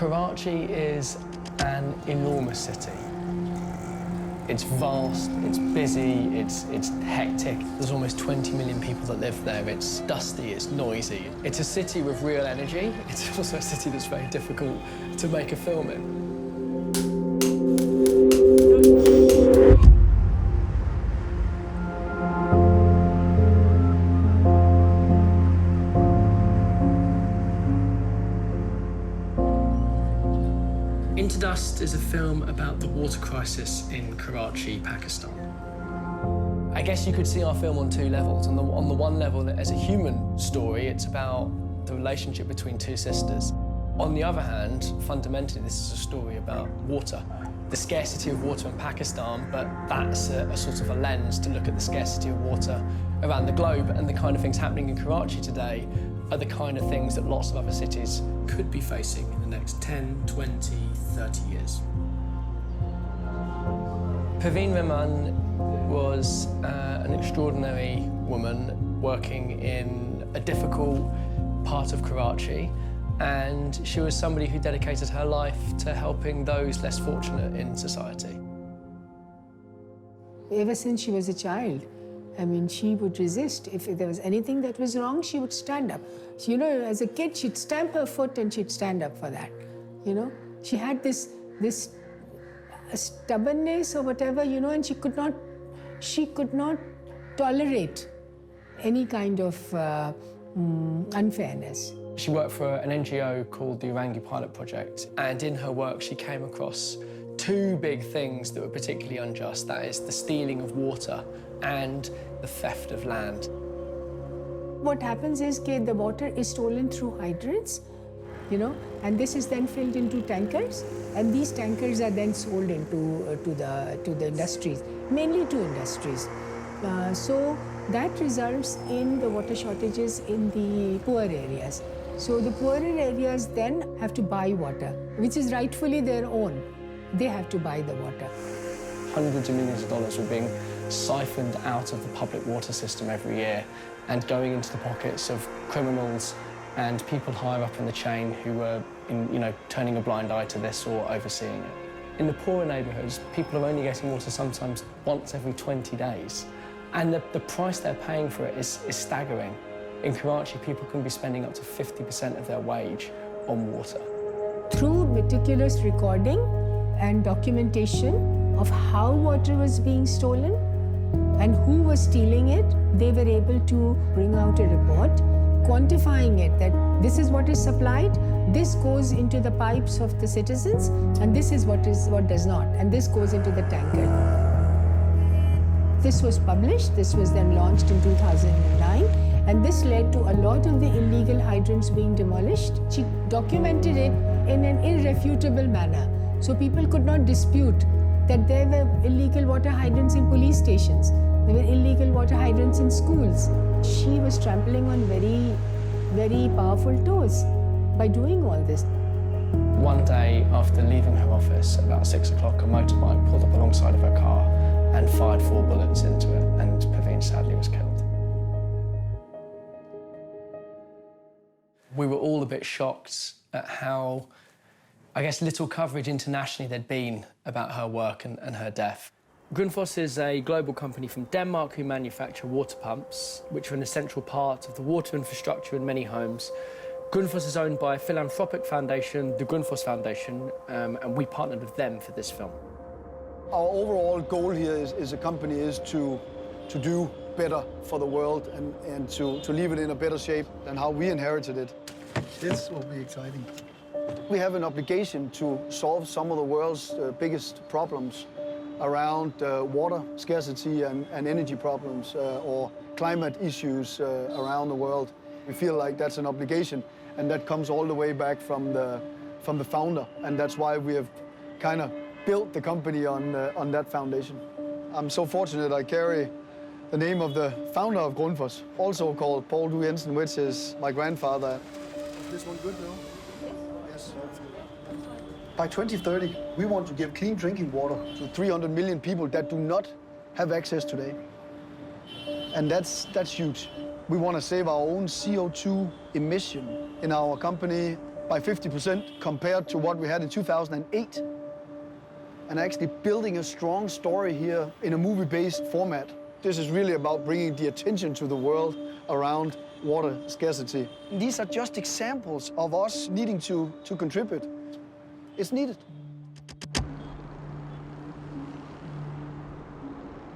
Karachi is an enormous city. It's vast, it's busy, it's hectic. There's almost 20 million people that live there. It's dusty, it's noisy. It's a city with real energy. It's also a city that's very difficult to make a film in. Into Dust is a film about the water crisis in Karachi, Pakistan. I guess you could see our film on two levels. On the one level, as a human story, it's about the relationship between two sisters. On the other hand, fundamentally, this is a story about water, the scarcity of water in Pakistan, but that's a sort of a lens to look at the scarcity of water around the globe, and the kind of things happening in Karachi today are the kind of things that lots of other cities could be facing in the next 10, 20, 30 years. Perween Rahman was an extraordinary woman working in a difficult part of Karachi, and she was somebody who dedicated her life to helping those less fortunate in society. Ever since she was a child, I mean, she would resist. If there was anything that was wrong, she would stand up. You know, as a kid, she'd stamp her foot and she'd stand up for that, you know. She had this stubbornness or whatever, you know, and she could not tolerate any kind of unfairness. She worked for an NGO called the Orangi Pilot Project, and in her work she came across two big things that were particularly unjust. That is the stealing of water and the theft of land. What happens is that the water is stolen through hydrants, you know, and this is then filled into tankers, and these tankers are then sold into to the industries, mainly to industries. So that results in the water shortages in the poor areas. So the poorer areas then have to buy water, which is rightfully their own. They have to buy the water. Hundreds of millions of dollars were being siphoned out of the public water system every year and going into the pockets of criminals and people higher up in the chain who were, turning a blind eye to this or overseeing it. In the poorer neighbourhoods, people are only getting water sometimes once every 20 days. And the price they're paying for it is staggering. In Karachi, people can be spending up to 50% of their wage on water. Through meticulous recording and documentation of how water was being stolen and who was stealing it, they were able to bring out a report quantifying it, that this is what is supplied, this goes into the pipes of the citizens, and this is what does not, and this goes into the tanker. This was published, this was then launched in 2009, and this led to a lot of the illegal hydrants being demolished. She documented it in an irrefutable manner, so people could not dispute that there were illegal water hydrants in police stations, there were illegal water hydrants in schools. She was trampling on very, very powerful toes by doing all this. One day after leaving her office, about 6 o'clock, a motorbike pulled up alongside of her car and fired 4 bullets into it, and Perween sadly was killed. We were all a bit shocked at how, I guess, little coverage internationally there'd been about her work and her death. Grundfos is a global company from Denmark who manufacture water pumps, which are an essential part of the water infrastructure in many homes. Grundfos is owned by a philanthropic foundation, the Grundfos Foundation, and we partnered with them for this film. Our overall goal here is a company is to do better for the world and to leave it in a better shape than how we inherited it. This will be exciting. We have an obligation to solve some of the world's biggest problems around water scarcity and energy problems or climate issues around the world. We feel like that's an obligation, and that comes all the way back from the founder, and that's why we have kind of built the company on that foundation. I'm so fortunate I carry the name of the founder of Grundfos, also called Poul Due Jensen, which is my grandfather. Is this one good now? Yes. By 2030, we want to give clean drinking water To 300 million people that do not have access today. And that's huge. We want to save our own CO2 emission in our company by 50% compared to what we had in 2008. And actually building a strong story here in a movie-based format. This is really about bringing the attention to the world around water scarcity. These are just examples of us needing to contribute. It's needed.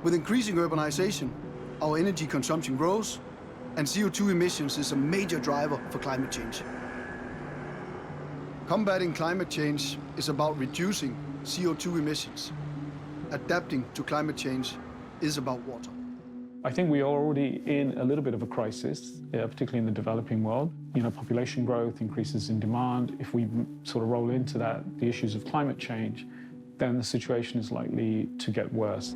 With increasing urbanization, our energy consumption grows, and CO2 emissions is a major driver for climate change. Combating climate change is about reducing CO2 emissions. Adapting to climate change is about water. I think we are already in a little bit of a crisis, particularly in the developing world. You know, population growth, increases in demand. If we sort of roll into that, the issues of climate change, then the situation is likely to get worse.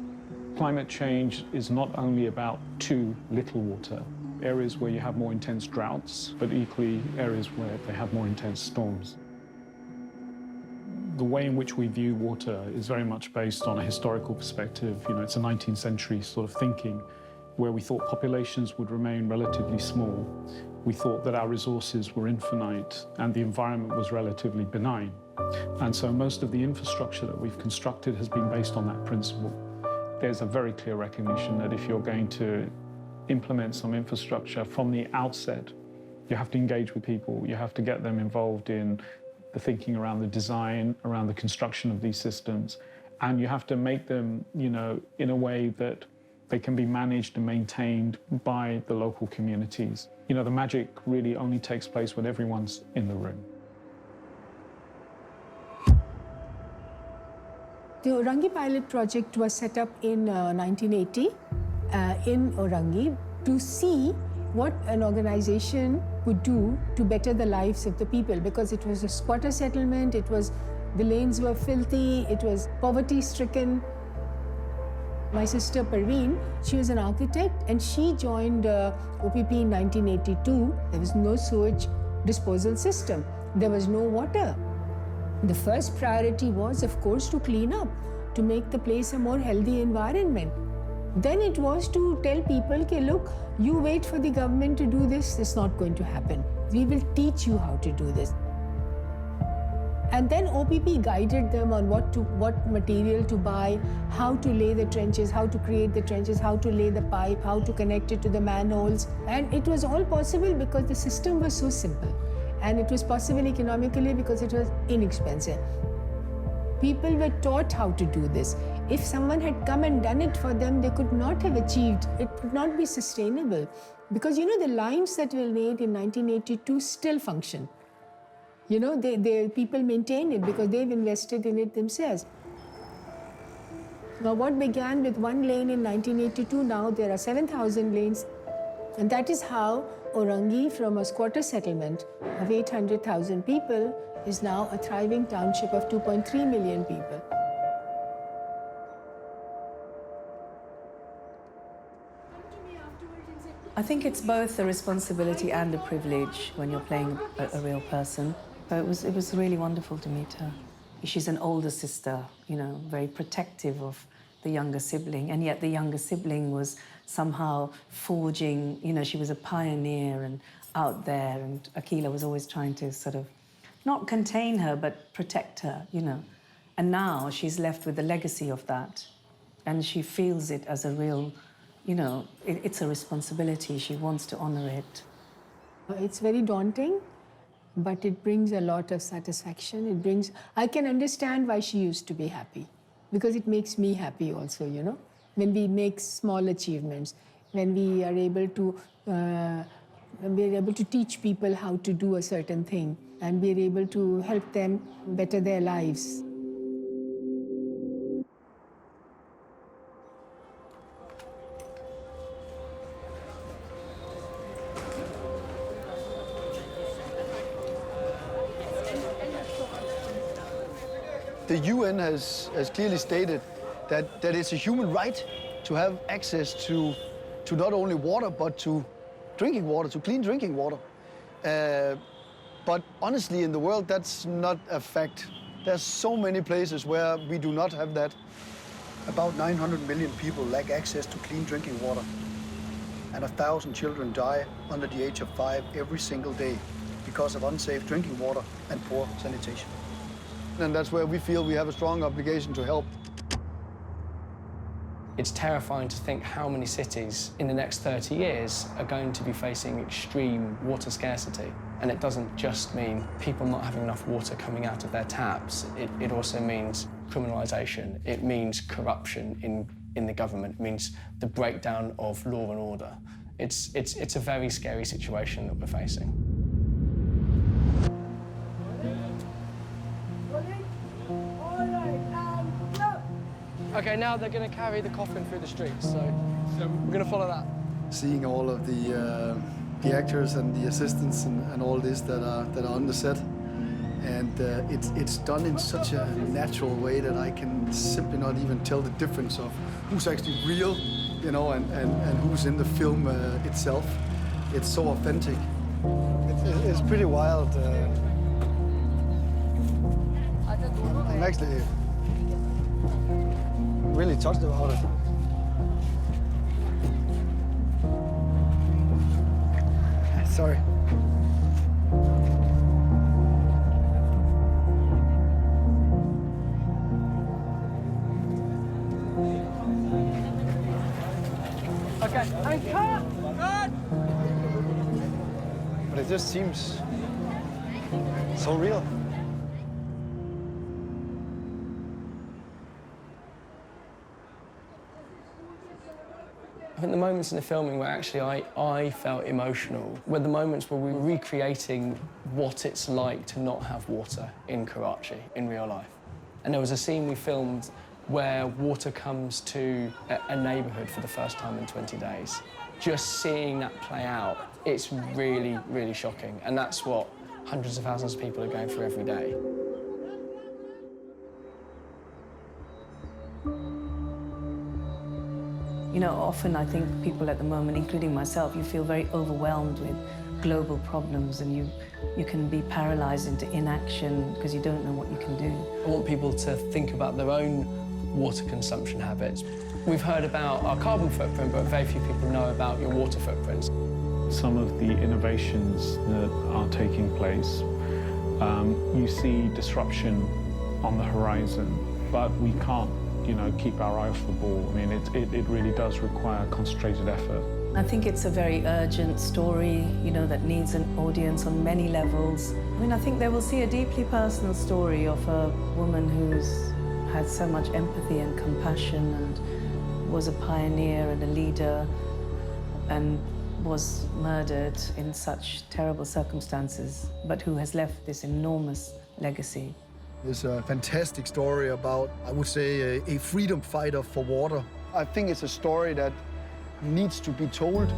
Climate change is not only about too little water, areas where you have more intense droughts, but equally areas where they have more intense storms. The way in which we view water is very much based on a historical perspective. You know, it's a 19th century sort of thinking where we thought populations would remain relatively small. We thought that our resources were infinite and the environment was relatively benign. And so most of the infrastructure that we've constructed has been based on that principle. There's a very clear recognition that if you're going to implement some infrastructure from the outset, you have to engage with people, you have to get them involved in the thinking around the design, around the construction of these systems, and you have to make them, you know, in a way that they can be managed and maintained by the local communities. You know, the magic really only takes place when everyone's in the room. The Orangi pilot project was set up in 1980 in Orangi to see what an organization could do to better the lives of the people, because it was a squatter settlement, the lanes were filthy, it was poverty-stricken. My sister Perween, she was an architect and she joined OPP in 1982. There was no sewage disposal system. There was no water. The first priority was, of course, to clean up, to make the place a more healthy environment. Then it was to tell people, okay, look, you wait for the government to do this, it's not going to happen. We will teach you how to do this. And then OPP guided them on what material to buy, how to lay the trenches, how to create the trenches, how to lay the pipe, how to connect it to the manholes. And it was all possible because the system was so simple. And it was possible economically because it was inexpensive. People were taught how to do this. If someone had come and done it for them, they could not have achieved. It would not be sustainable. Because, you know, the lines that were laid in 1982 still function. You know, people maintain it because they've invested in it themselves. Now, what began with one lane in 1982, now there are 7,000 lanes. And that is how Orangi, from a squatter settlement of 800,000 people, is now a thriving township of 2.3 million people. I think it's both a responsibility and a privilege when you're playing a real person. It was really wonderful to meet her. She's an older sister, you know, very protective of the younger sibling, and yet the younger sibling was somehow forging, you know, she was a pioneer and out there, and Akila was always trying to sort of not contain her, but protect her, you know. And now she's left with the legacy of that, and she feels it as a real, you know, it's a responsibility. She wants to honor it. It's very daunting, but it brings a lot of satisfaction. I can understand why she used to be happy, because it makes me happy also, you know. When we make small achievements, when we are able to teach people how to do a certain thing, and we are able to help them better their lives. The UN has clearly stated that it's a human right to have access to not only water, but to drinking water, to clean drinking water. But honestly, in the world, that's not a fact. There's so many places where we do not have that. About 900 million people lack access to clean drinking water, and 1,000 children die under the age of 5 every single day because of unsafe drinking water and poor sanitation. And that's where we feel we have a strong obligation to help. It's terrifying to think how many cities in the next 30 years are going to be facing extreme water scarcity. And it doesn't just mean people not having enough water coming out of their taps. It also means criminalisation. It means corruption in the government. It means the breakdown of law and order. It's a very scary situation that we're facing. Okay, now they're going to carry the coffin through the streets, so we're going to follow that. Seeing all of the actors and the assistants and all this that are on the set, and it's done in such a natural way that I can simply not even tell the difference of who's actually real, you know, and who's in the film itself. It's so authentic. It's pretty wild. I'm actually really touched about it. Sorry. Okay, and cut! Cut! But it just seems so real. I think the moments in the filming where actually I felt emotional were the moments where we were recreating what it's like to not have water in Karachi, in real life. And there was a scene we filmed where water comes to a neighbourhood for the first time in 20 days. Just seeing that play out, it's really, really shocking. And that's what hundreds of thousands of people are going through every day. You know, often I think people at the moment, including myself, you feel very overwhelmed with global problems and you can be paralysed into inaction because you don't know what you can do. I want people to think about their own water consumption habits. We've heard about our carbon footprint, but very few people know about your water footprints. Some of the innovations that are taking place, you see disruption on the horizon, but we can't, you know, keep our eye off the ball. I mean, it really does require concentrated effort. I think it's a very urgent story, you know, that needs an audience on many levels. I mean, I think they will see a deeply personal story of a woman who's had so much empathy and compassion and was a pioneer and a leader and was murdered in such terrible circumstances, but who has left this enormous legacy. It's a fantastic story about, I would say, a freedom fighter for water. I think it's a story that needs to be told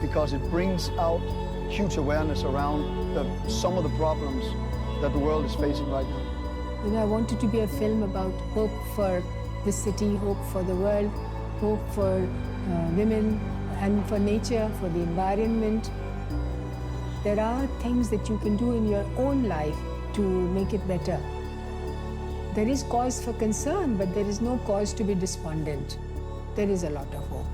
because it brings out huge awareness around some of the problems that the world is facing right now. You know, I wanted to be a film about hope for the city, hope for the world, hope for women and for nature, for the environment. There are things that you can do in your own life to make it better. There is cause for concern, but there is no cause to be despondent. There is a lot of hope.